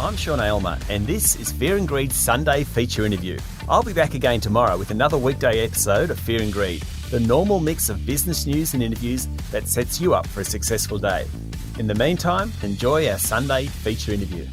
I'm Sean Aylmer, and this is Fear and Greed's Sunday feature interview. I'll be back again tomorrow with another weekday episode of Fear and Greed, the normal mix of business news and interviews that sets you up for a successful day. In the meantime, enjoy our Sunday feature interview.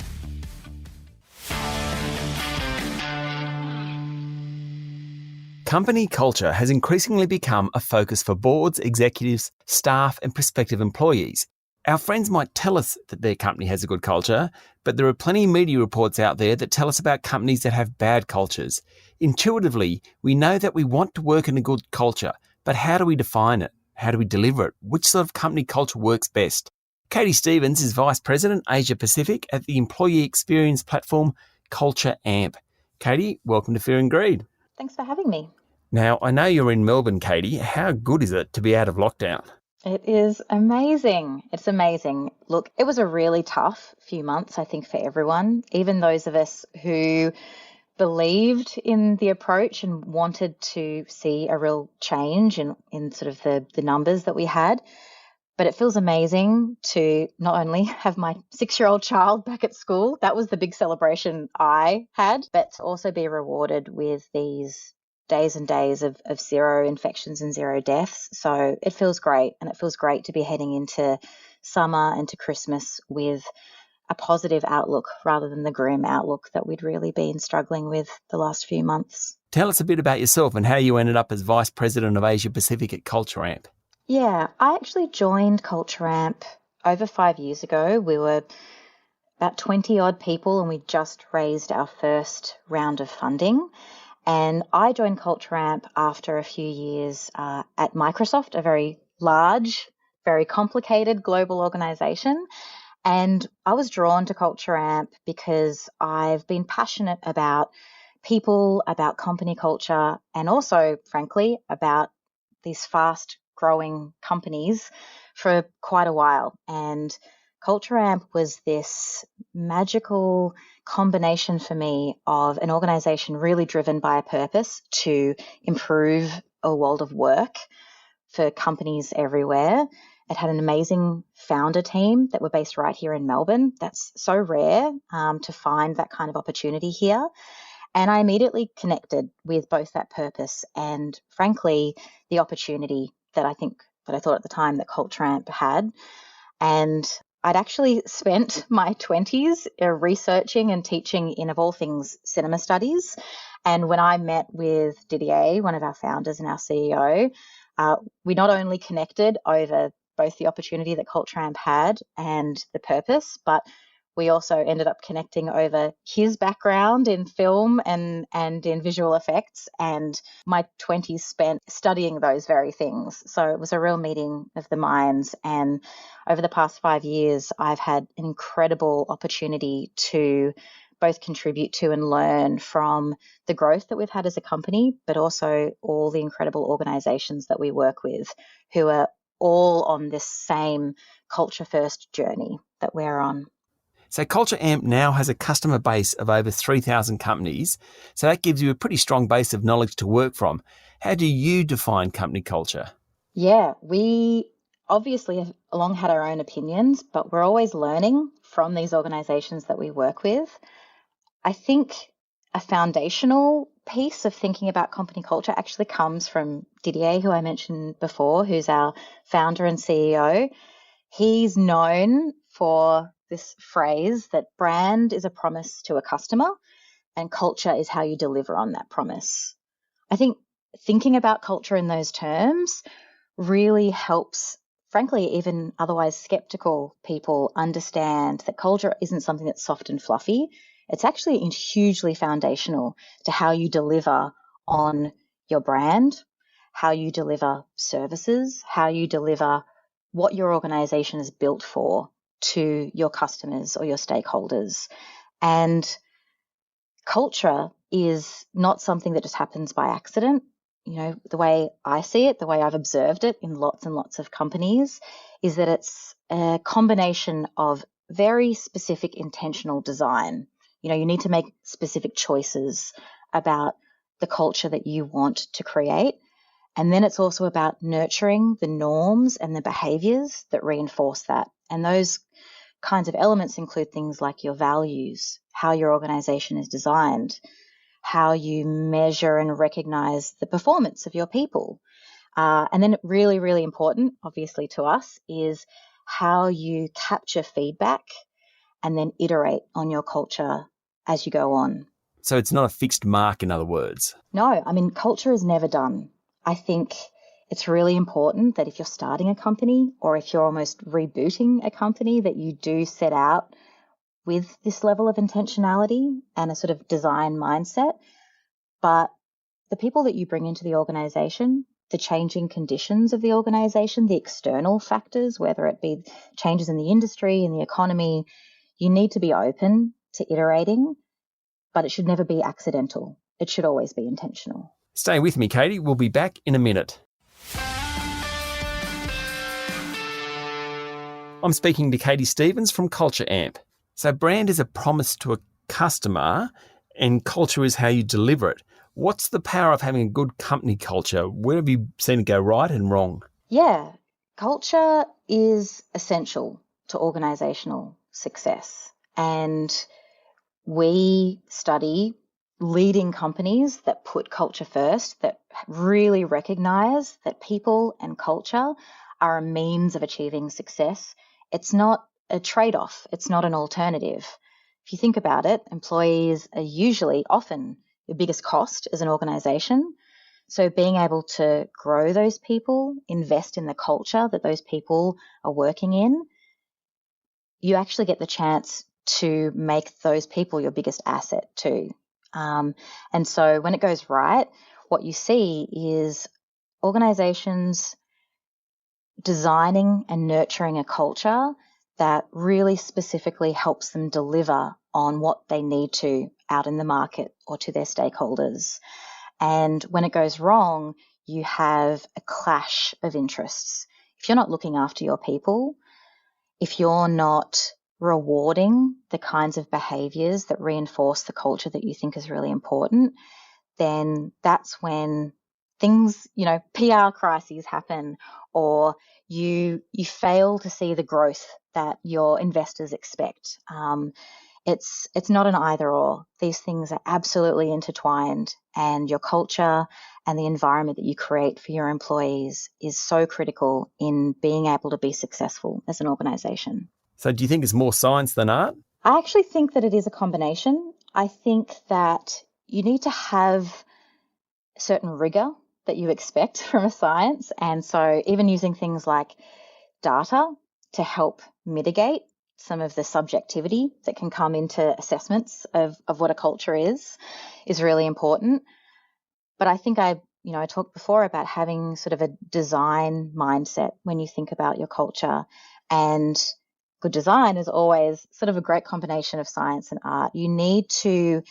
Company culture has increasingly become a focus for boards, executives, staff, and prospective employees. Our friends might tell us that their company has a good culture, but there are plenty of media reports out there that tell us about companies that have bad cultures. Intuitively, we know that we want to work in a good culture, but how do we define it? How do we deliver it? Which sort of company culture works best? Katy Stevens is Vice President, Asia Pacific at the employee experience platform Culture Amp. Katy, welcome to Fear and Greed. Thanks for having me. Now, I know you're in Melbourne, Katy. How good is it to be out of lockdown? It is amazing. It's amazing. Look, it was a really tough few months, I think, for everyone, even those of us who believed in the approach and wanted to see a real change in sort of the numbers that we had. But it feels amazing to not only have my 6-year-old child back at school, that was the big celebration I had, but to also be rewarded with these days and days of zero infections and zero deaths. So it feels great, and it feels great to be heading into summer and to Christmas with a positive outlook rather than the grim outlook that we'd really been struggling with the last few months. Tell us a bit about yourself and how you ended up as Vice President of Asia Pacific at Culture Amp. Yeah, I actually joined Culture Amp over 5 years ago. We were about 20 odd people and we just raised our first round of funding. And I joined Culture Amp after a few years at Microsoft, a very large, very complicated global organization. And I was drawn to Culture Amp because I've been passionate about people, about company culture, and also, frankly, about these fast growing companies for quite a while. And Culture Amp was this magical combination for me of an organization really driven by a purpose to improve a world of work for companies everywhere. It had an amazing founder team that were based right here in Melbourne. That's so rare to find that kind of opportunity here. And I immediately connected with both that purpose and, frankly, the opportunity that I thought at the time that Culture Amp had. And I'd actually spent my 20s researching and teaching in, of all things, cinema studies. And when I met with Didier, one of our founders and our CEO, we not only connected over both the opportunity that Culture Amp had and the purpose, but we also ended up connecting over his background in film and in visual effects, and my 20s spent studying those very things. So it was a real meeting of the minds. And over the past 5 years, I've had an incredible opportunity to both contribute to and learn from the growth that we've had as a company, but also all the incredible organizations that we work with who are all on this same culture first journey that we're on. So Culture Amp now has a customer base of over 3,000 companies, so that gives you a pretty strong base of knowledge to work from. How do you define company culture? Yeah, we obviously have long had our own opinions, but we're always learning from these organizations that we work with. I think a foundational piece of thinking about company culture actually comes from Didier, who I mentioned before, who's our founder and CEO. He's known for this phrase that brand is a promise to a customer and culture is how you deliver on that promise. I think thinking about culture in those terms really helps, frankly, even otherwise skeptical people understand that culture isn't something that's soft and fluffy. It's actually hugely foundational to how you deliver on your brand, how you deliver services, how you deliver what your organization is built for to your customers or your stakeholders. And culture is not something that just happens by accident. You know, the way I see it, the way I've observed it in lots and lots of companies, is that it's a combination of very specific intentional design. You know, you need to make specific choices about the culture that you want to create. And then it's also about nurturing the norms and the behaviors that reinforce that. And those kinds of elements include things like your values, how your organization is designed, how you measure and recognize the performance of your people. And then really, really important, obviously to us, is how you capture feedback and then iterate on your culture as you go on. So it's not a fixed mark, in other words. No, I mean, culture is never done. I think it's really important that if you're starting a company or if you're almost rebooting a company, that you do set out with this level of intentionality and a sort of design mindset. But the people that you bring into the organization, the changing conditions of the organization, the external factors, whether it be changes in the industry, in the economy, you need to be open to iterating, but it should never be accidental. It should always be intentional. Stay with me, Katy. We'll be back in a minute. I'm speaking to Katy Stevens from Culture Amp. So brand is a promise to a customer and culture is how you deliver it. What's the power of having a good company culture? Where have you seen it go right and wrong? Yeah, culture is essential to organizational success. And we study leading companies that put culture first, that really recognize that people and culture are a means of achieving success. It's not a trade-off. It's not an alternative. If you think about it, employees are usually often the biggest cost as an organization. So being able to grow those people, invest in the culture that those people are working in, you actually get the chance to make those people your biggest asset too. And so when it goes right, what you see is organizations designing and nurturing a culture that really specifically helps them deliver on what they need to out in the market or to their stakeholders. And when it goes wrong, you have a clash of interests. If you're not looking after your people, if you're not rewarding the kinds of behaviors that reinforce the culture that you think is really important, then that's when things, PR crises happen, or you fail to see the growth that your investors expect. It's not an either or. These things are absolutely intertwined, and your culture and the environment that you create for your employees is so critical in being able to be successful as an organization. So do you think it's more science than art? I actually think that it is a combination. I think that you need to have certain rigor that you expect from a science. And so even using things like data to help mitigate some of the subjectivity that can come into assessments of what a culture is really important. But I think I talked before about having sort of a design mindset when you think about your culture. And good design is always sort of a great combination of science and art. You need to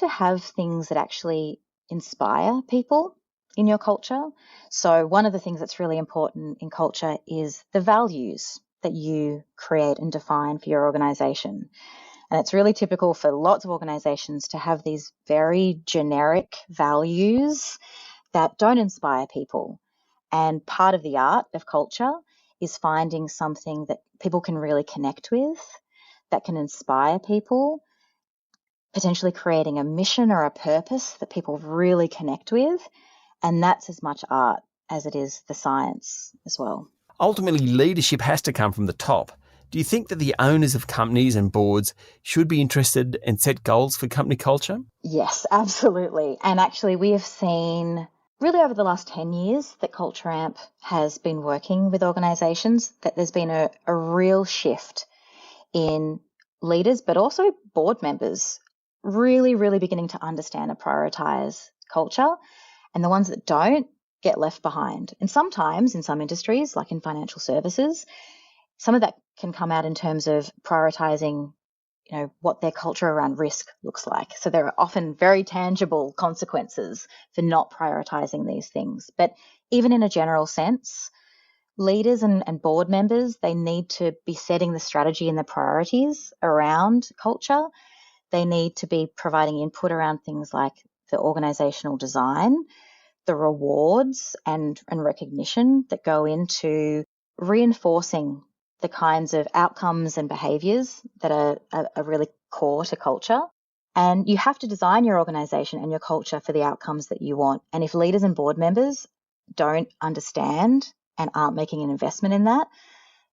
have things that actually inspire people in your culture. So one of the things that's really important in culture is the values that you create and define for your organization. And it's really typical for lots of organizations to have these very generic values that don't inspire people. And part of the art of culture is finding something that people can really connect with, that can inspire people, potentially creating a mission or a purpose that people really connect with. And that's as much art as it is the science as well. Ultimately, leadership has to come from the top. Do you think that the owners of companies and boards should be interested and set goals for company culture? Yes, absolutely. And actually, we have seen really over the last 10 years that Culture Amp has been working with organisations, that there's been a real shift in leaders, but also board members really, really beginning to understand and prioritise culture. And the ones that don't get left behind. And sometimes in some industries, like in financial services, some of that can come out in terms of prioritising, what their culture around risk looks like. So there are often very tangible consequences for not prioritising these things. But even in a general sense, leaders and board members, they need to be setting the strategy and the priorities around culture. They need to be providing input around things like the organisational design, the rewards and recognition that go into reinforcing the kinds of outcomes and behaviours that are really core to culture. And you have to design your organisation and your culture for the outcomes that you want. And if leaders and board members don't understand and aren't making an investment in that,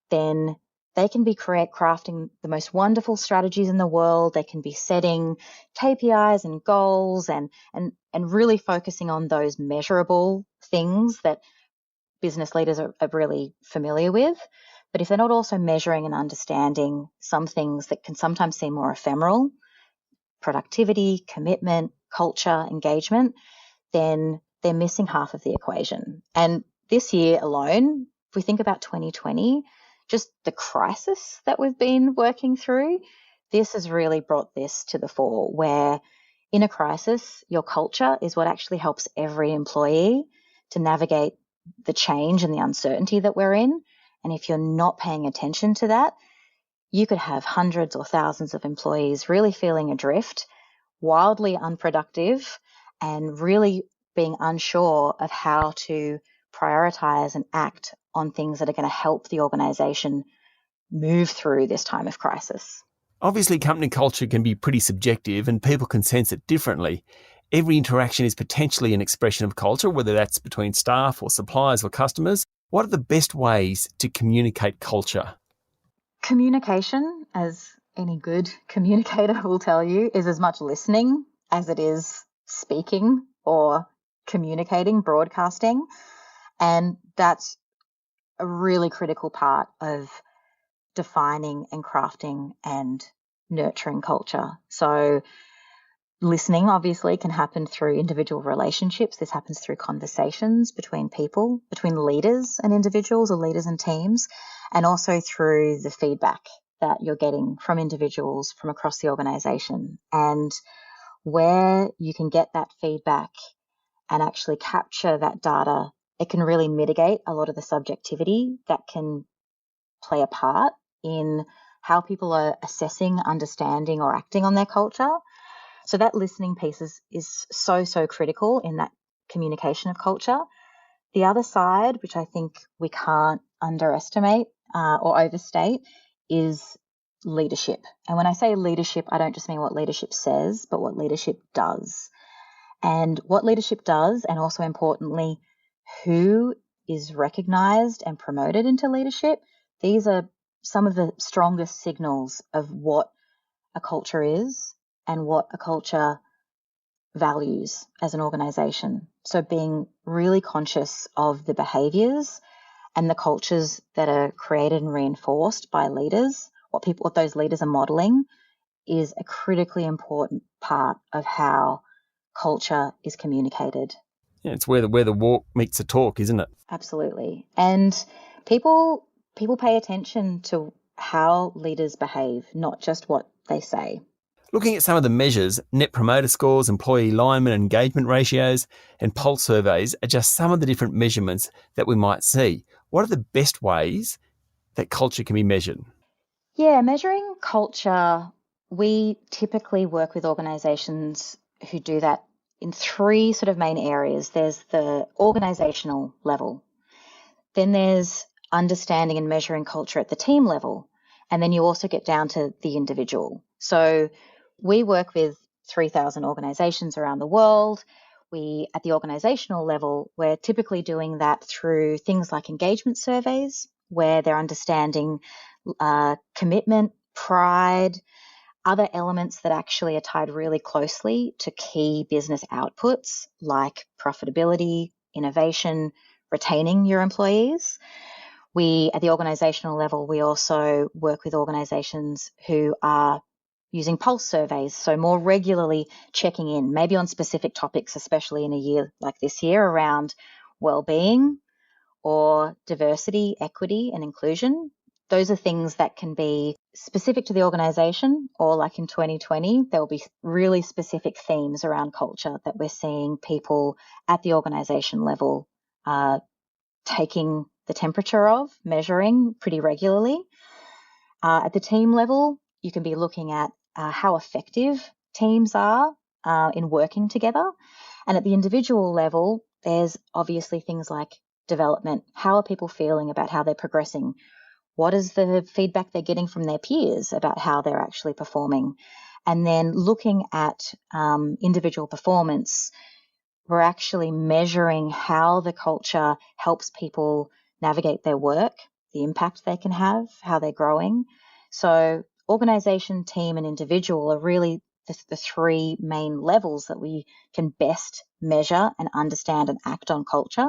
then they can be crafting the most wonderful strategies in the world. They can be setting KPIs and goals and really focusing on those measurable things that business leaders are really familiar with. But if they're not also measuring and understanding some things that can sometimes seem more ephemeral, productivity, commitment, culture, engagement, then they're missing half of the equation. And this year alone, if we think about 2020, just the crisis that we've been working through, this has really brought this to the fore, where in a crisis, your culture is what actually helps every employee to navigate the change and the uncertainty that we're in. And if you're not paying attention to that, you could have hundreds or thousands of employees really feeling adrift, wildly unproductive, and really being unsure of how to prioritize and act on things that are going to help the organisation move through this time of crisis. Obviously, company culture can be pretty subjective and people can sense it differently. Every interaction is potentially an expression of culture, whether that's between staff or suppliers or customers. What are the best ways to communicate culture? Communication, as any good communicator will tell you, is as much listening as it is speaking or communicating, broadcasting. And that's a really critical part of defining and crafting and nurturing culture. So listening obviously can happen through individual relationships. This happens through conversations between people, between leaders and individuals or leaders and teams, and also through the feedback that you're getting from individuals from across the organisation. And where you can get that feedback and actually capture that data, it can really mitigate a lot of the subjectivity that can play a part in how people are assessing, understanding, or acting on their culture. So that listening piece is so critical in that communication of culture. The other side, which I think we can't underestimate or overstate, is leadership. And when I say leadership, I don't just mean what leadership says, but what leadership does. And what leadership does, and also importantly, who is recognised and promoted into leadership, these are some of the strongest signals of what a culture is and what a culture values as an organisation. So being really conscious of the behaviours and the cultures that are created and reinforced by leaders, what those leaders are modelling, is a critically important part of how culture is communicated. Yeah, it's where the walk meets the talk, isn't it? Absolutely. And people pay attention to how leaders behave, not just what they say. Looking at some of the measures, Net Promoter Scores, employee alignment and engagement ratios, and pulse surveys are just some of the different measurements that we might see. What are the best ways that culture can be measured? Yeah, measuring culture, we typically work with organisations who do that in three sort of main areas. There's the organisational level. Then there's understanding and measuring culture at the team level. And then you also get down to the individual. So we work with 3,000 organisations around the world. At the organisational level, we're typically doing that through things like engagement surveys, where they're understanding commitment, pride, other elements that actually are tied really closely to key business outputs like profitability, innovation, retaining your employees. At the organisational level, we also work with organisations who are using pulse surveys, so more regularly checking in, maybe on specific topics, especially in a year like this year, around well-being or diversity, equity and inclusion. Those are things that can be specific to the organisation, or like in 2020, there will be really specific themes around culture that we're seeing people at the organisation level taking the temperature of, measuring pretty regularly. At the team level, you can be looking at how effective teams are in working together. And at the individual level, there's obviously things like development. How are people feeling about how they're progressing? What is the feedback they're getting from their peers about how they're actually performing? And then looking at individual performance, we're actually measuring how the culture helps people navigate their work, the impact they can have, how they're growing. So organisation, team and individual are really the three main levels that we can best measure and understand and act on culture.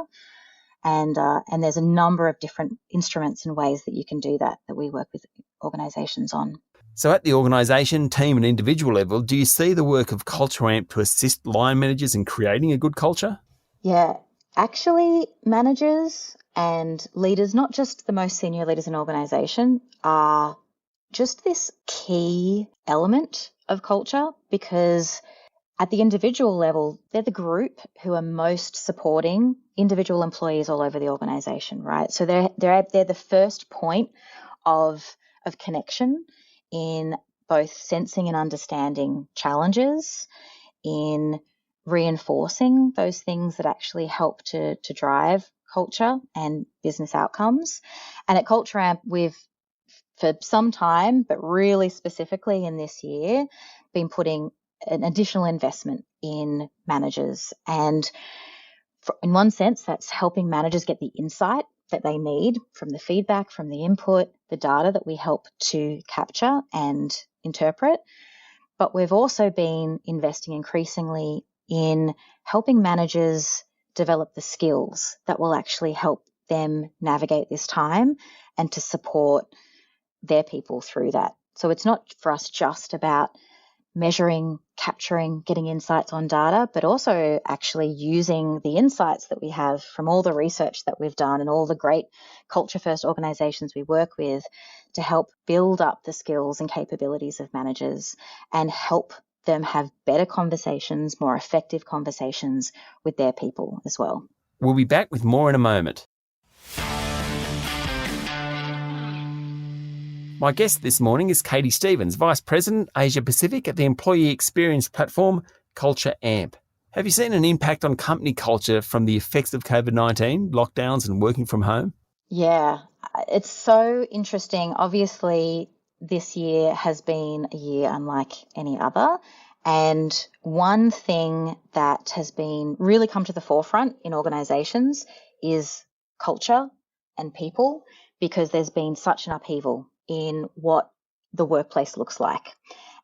And there's a number of different instruments and ways that you can do that we work with organisations on. So at the organisation, team and individual level, do you see the work of Culture Amp to assist line managers in creating a good culture? Yeah, actually managers and leaders, not just the most senior leaders in organisation, are just this key element of culture, because at the individual level, they're the group who are most supporting individual employees all over the organisation, right? So they're the first point of connection in both sensing and understanding challenges, in reinforcing those things that actually help to drive culture and business outcomes. And at Culture Amp, we've for some time, but really specifically in this year, been putting an additional investment in managers. And in one sense, that's helping managers get the insight that they need from the feedback, from the input, the data that we help to capture and interpret. But we've also been investing increasingly in helping managers develop the skills that will actually help them navigate this time and to support their people through that. So it's not for us just about measuring, capturing, getting insights on data, but also actually using the insights that we have from all the research that we've done and all the great culture first organisations we work with to help build up the skills and capabilities of managers and help them have better conversations, more effective conversations with their people as well. We'll be back with more in a moment. My guest this morning is Katy Stevens, Vice President, Asia Pacific at the employee experience platform Culture Amp. Have you seen an impact on company culture from the effects of COVID-19, lockdowns and working from home? Yeah, it's so interesting. Obviously, this year has been a year unlike any other. And one thing that has been really come to the forefront in organisations is culture and people, because there's been such an upheaval in what the workplace looks like.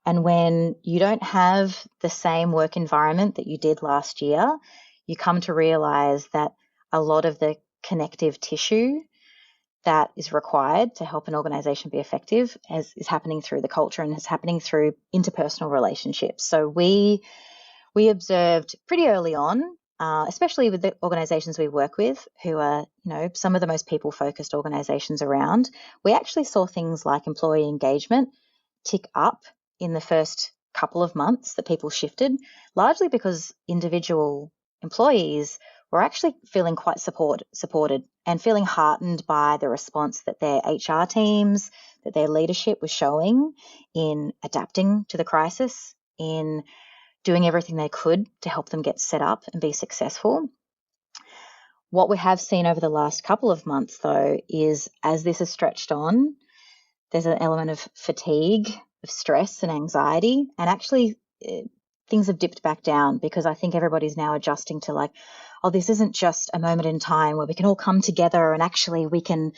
And when you don't have the same work environment that you did last year, you come to realise that a lot of the connective tissue that is required to help an organisation be effective is happening through the culture and is happening through interpersonal relationships. So we observed pretty early on, especially with the organisations we work with, who are, some of the most people-focused organisations around, we actually saw things like employee engagement tick up in the first couple of months that people shifted, largely because individual employees were actually feeling quite supported and feeling heartened by the response that their HR teams, that their leadership was showing in adapting to the crisis, in doing everything they could to help them get set up and be successful. What we have seen over the last couple of months, though, is as this has stretched on, there's an element of fatigue, of stress and anxiety, and actually things have dipped back down because I think everybody's now adjusting to this isn't just a moment in time where we can all come together and actually we can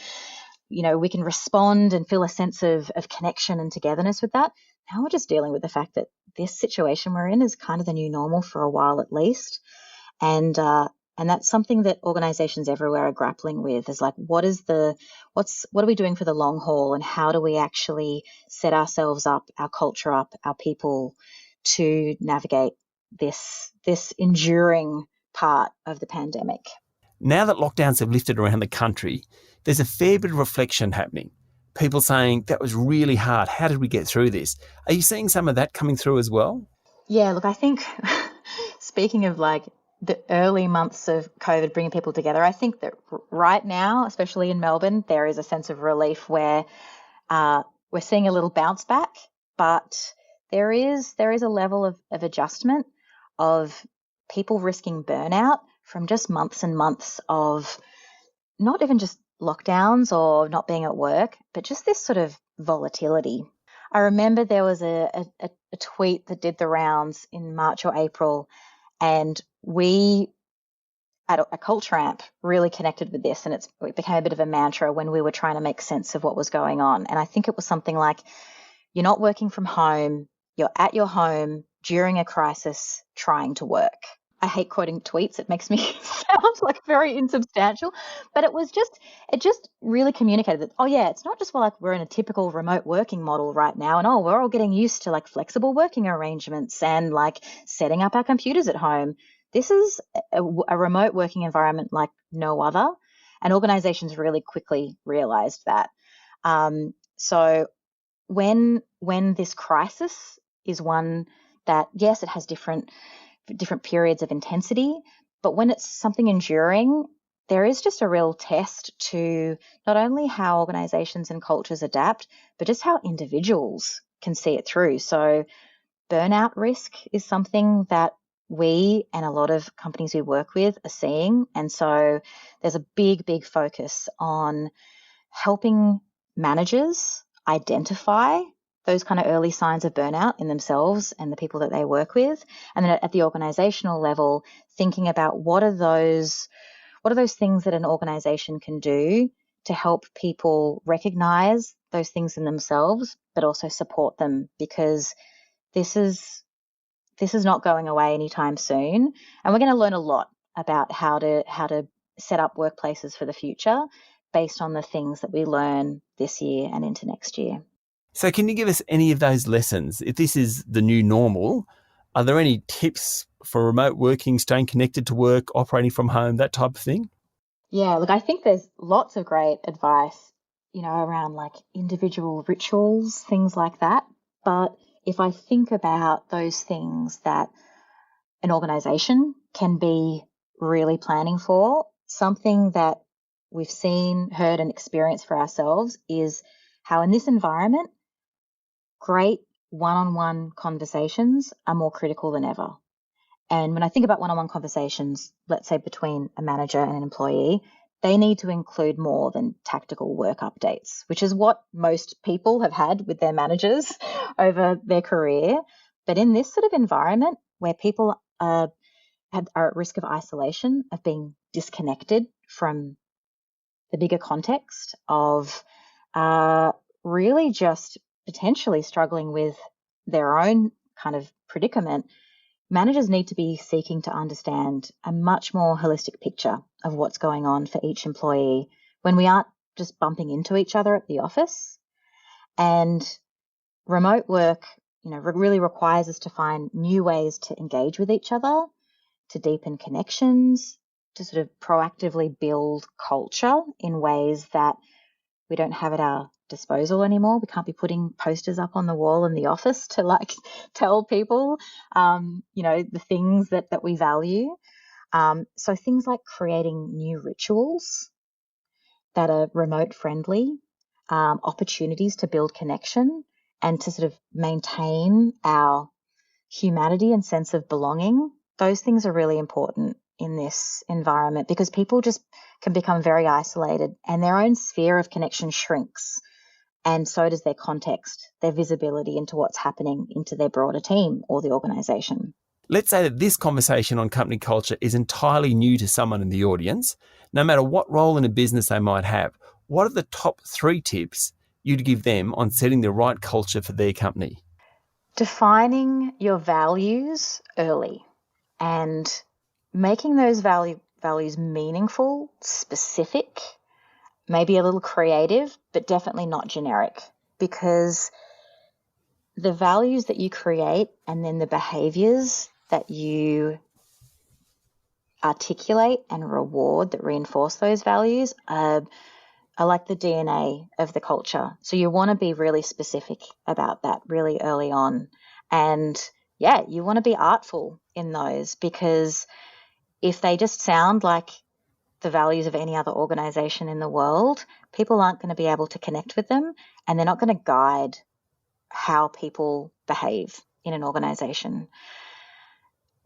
respond and feel a sense of connection and togetherness with that. Now we're just dealing with the fact that this situation we're in is kind of the new normal for a while at least. And that's something that organizations everywhere are grappling with, is what are we doing for the long haul, and how do we actually set ourselves up, our culture up, our people to navigate this enduring part of the pandemic. Now that lockdowns have lifted around the country, there's a fair bit of reflection happening. People saying that was really hard. How did we get through this? Are you seeing some of that coming through as well? Yeah, look, I think speaking of the early months of COVID bringing people together, I think that right now, especially in Melbourne, there is a sense of relief where we're seeing a little bounce back, but there is a level of adjustment, of people risking burnout from just months and months of not even just lockdowns or not being at work, but just this sort of volatility. I remember there was a tweet that did the rounds in March or April, and we at a Culture Amp really connected with this, and it became a bit of a mantra when we were trying to make sense of what was going on. And I think it was something like, you're not working from home, you're at your home during a crisis trying to work. I hate quoting tweets. It makes me sound like very insubstantial, but it just really communicated that, oh yeah, it's not just like we're in a typical remote working model right now and, oh, we're all getting used to like flexible working arrangements and like setting up our computers at home. This is a remote working environment like no other. And organizations really quickly realized that. So when this crisis is one that, yes, it has different periods of intensity, but when it's something enduring, there is just a real test to not only how organizations and cultures adapt, but just how individuals can see it through. So burnout risk is something that we and a lot of companies we work with are seeing. And so there's a big focus on helping managers identify those kind of early signs of burnout in themselves and the people that they work with. And then at the organizational level, thinking about what are those things that an organization can do to help people recognize those things in themselves, but also support them, because this is not going away anytime soon. And we're going to learn a lot about how to set up workplaces for the future based on the things that we learn this year and into next year. So can you give us any of those lessons? If this is the new normal, are there any tips for remote working, staying connected to work, operating from home, that type of thing? Yeah, look, I think there's lots of great advice, around like individual rituals, things like that. But if I think about those things that an organization can be really planning for, something that we've seen, heard, and experienced for ourselves is how in this environment, great one-on-one conversations are more critical than ever. And when I think about one-on-one conversations, let's say between a manager and an employee, they need to include more than tactical work updates, which is what most people have had with their managers over their career. But in this sort of environment where people are at risk of isolation, of being disconnected from the bigger context of really just potentially struggling with their own kind of predicament, managers need to be seeking to understand a much more holistic picture of what's going on for each employee when we aren't just bumping into each other at the office. And remote work, really requires us to find new ways to engage with each other, to deepen connections, to sort of proactively build culture in ways that we don't have at our disposal anymore. We can't be putting posters up on the wall in the office to like tell people, the things that we value. So things like creating new rituals that are remote friendly, opportunities to build connection and to sort of maintain our humanity and sense of belonging. Those things are really important in this environment because people just can become very isolated and their own sphere of connection shrinks. And so does their context, their visibility into what's happening into their broader team or the organisation. Let's say that this conversation on company culture is entirely new to someone in the audience. No matter what role in a business they might have, what are the top 3 tips you'd give them on setting the right culture for their company? Defining your values early and making those values meaningful, specific, maybe a little creative, but definitely not generic, because the values that you create and then the behaviors that you articulate and reward that reinforce those values are like the DNA of the culture. So you want to be really specific about that really early on. And yeah, you want to be artful in those, because if they just sound like the values of any other organization in the world, people aren't going to be able to connect with them, and they're not going to guide how people behave in an organization.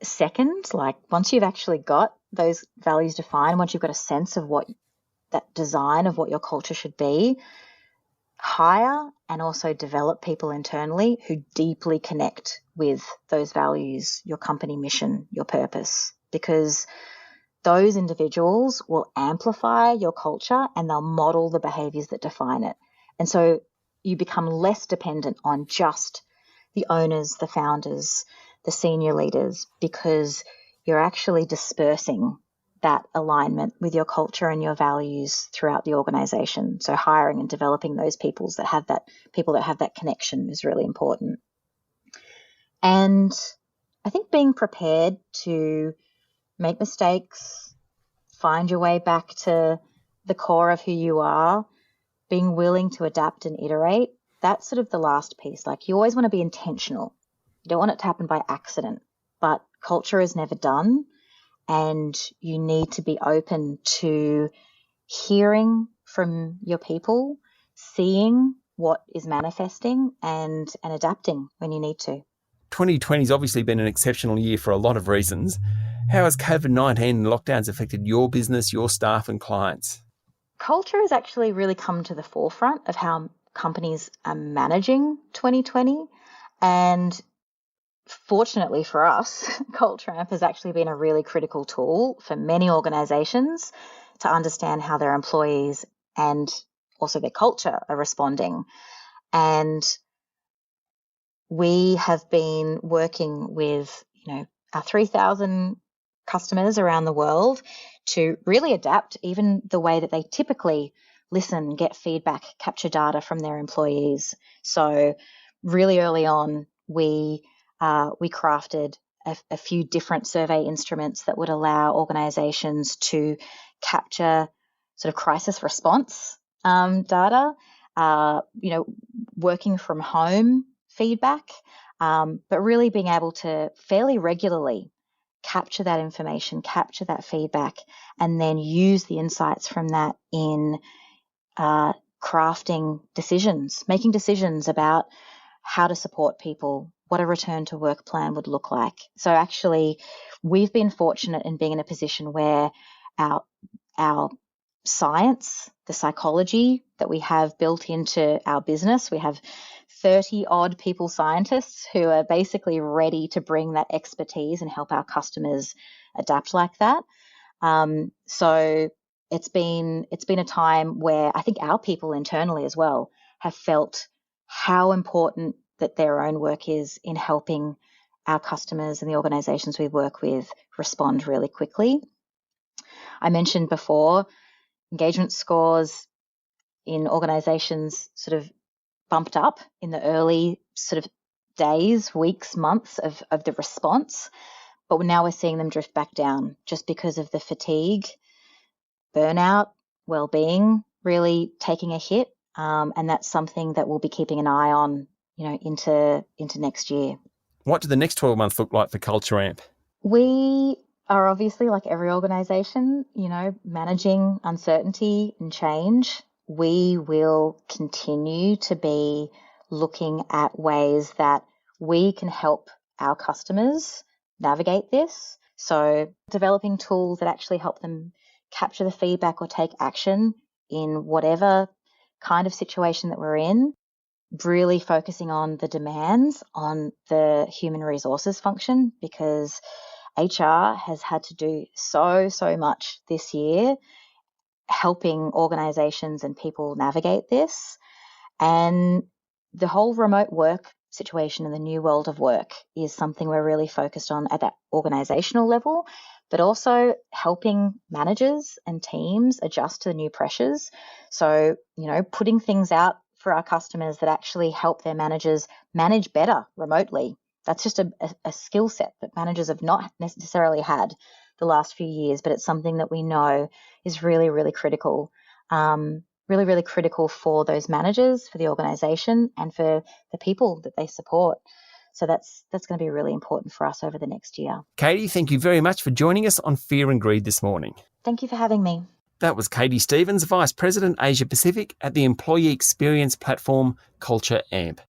Second, like once you've actually got those values defined, once you've got a sense of what that design of what your culture should be, hire and also develop people internally who deeply connect with those values, your company mission, your purpose, because those individuals will amplify your culture and they'll model the behaviors that define it. And so you become less dependent on just the owners, the founders, the senior leaders, because you're actually dispersing that alignment with your culture and your values throughout the organization. So hiring and developing those people that have that connection is really important. And I think being prepared to make mistakes, find your way back to the core of who you are, being willing to adapt and iterate, that's sort of the last piece. Like, you always want to be intentional. You don't want it to happen by accident, but culture is never done. And you need to be open to hearing from your people, seeing what is manifesting and adapting when you need to. 2020 has obviously been an exceptional year for a lot of reasons. How has COVID-19 and lockdowns affected your business, your staff and clients? Culture has actually really come to the forefront of how companies are managing 2020. And fortunately for us, Culture Amp has actually been a really critical tool for many organizations to understand how their employees and also their culture are responding. And we have been working with, our 3,000 customers around the world to really adapt even the way that they typically listen, get feedback, capture data from their employees. So really early on, we crafted a few different survey instruments that would allow organizations to capture sort of crisis response data, working from home feedback, but really being able to fairly regularly capture that information, capture that feedback, and then use the insights from that in crafting decisions, making decisions about how to support people, what a return to work plan would look like. So actually, we've been fortunate in being in a position where our science, the psychology that we have built into our business, we have 30 odd people scientists who are basically ready to bring that expertise and help our customers adapt like that. So it's been a time where I think our people internally as well have felt how important that their own work is in helping our customers and the organizations we work with respond really quickly. I mentioned before, engagement scores in organizations sort of bumped up in the early sort of days, weeks, months of the response, but now we're seeing them drift back down just because of the fatigue, burnout, well-being really taking a hit, and that's something that we'll be keeping an eye on, into next year. What do the next 12 months look like for Culture Amp? We are obviously, like every organization, managing uncertainty and change. We will continue to be looking at ways that we can help our customers navigate this. So developing tools that actually help them capture the feedback or take action in whatever kind of situation that we're in, really focusing on the demands on the human resources function, because HR has had to do so much this year helping organizations and people navigate this. And the whole remote work situation in the new world of work is something we're really focused on at that organizational level, but also helping managers and teams adjust to the new pressures. So, putting things out for our customers that actually help their managers manage better remotely. That's just a skill set that managers have not necessarily had the last few years, but it's something that we know is really, really critical. Really, really critical for those managers, for the organization, and for the people that they support. So that's going to be really important for us over the next year. Katy, thank you very much for joining us on Fear and Greed this morning. Thank you for having me. That was Katy Stevens, Vice President Asia Pacific at the employee experience platform Culture Amp.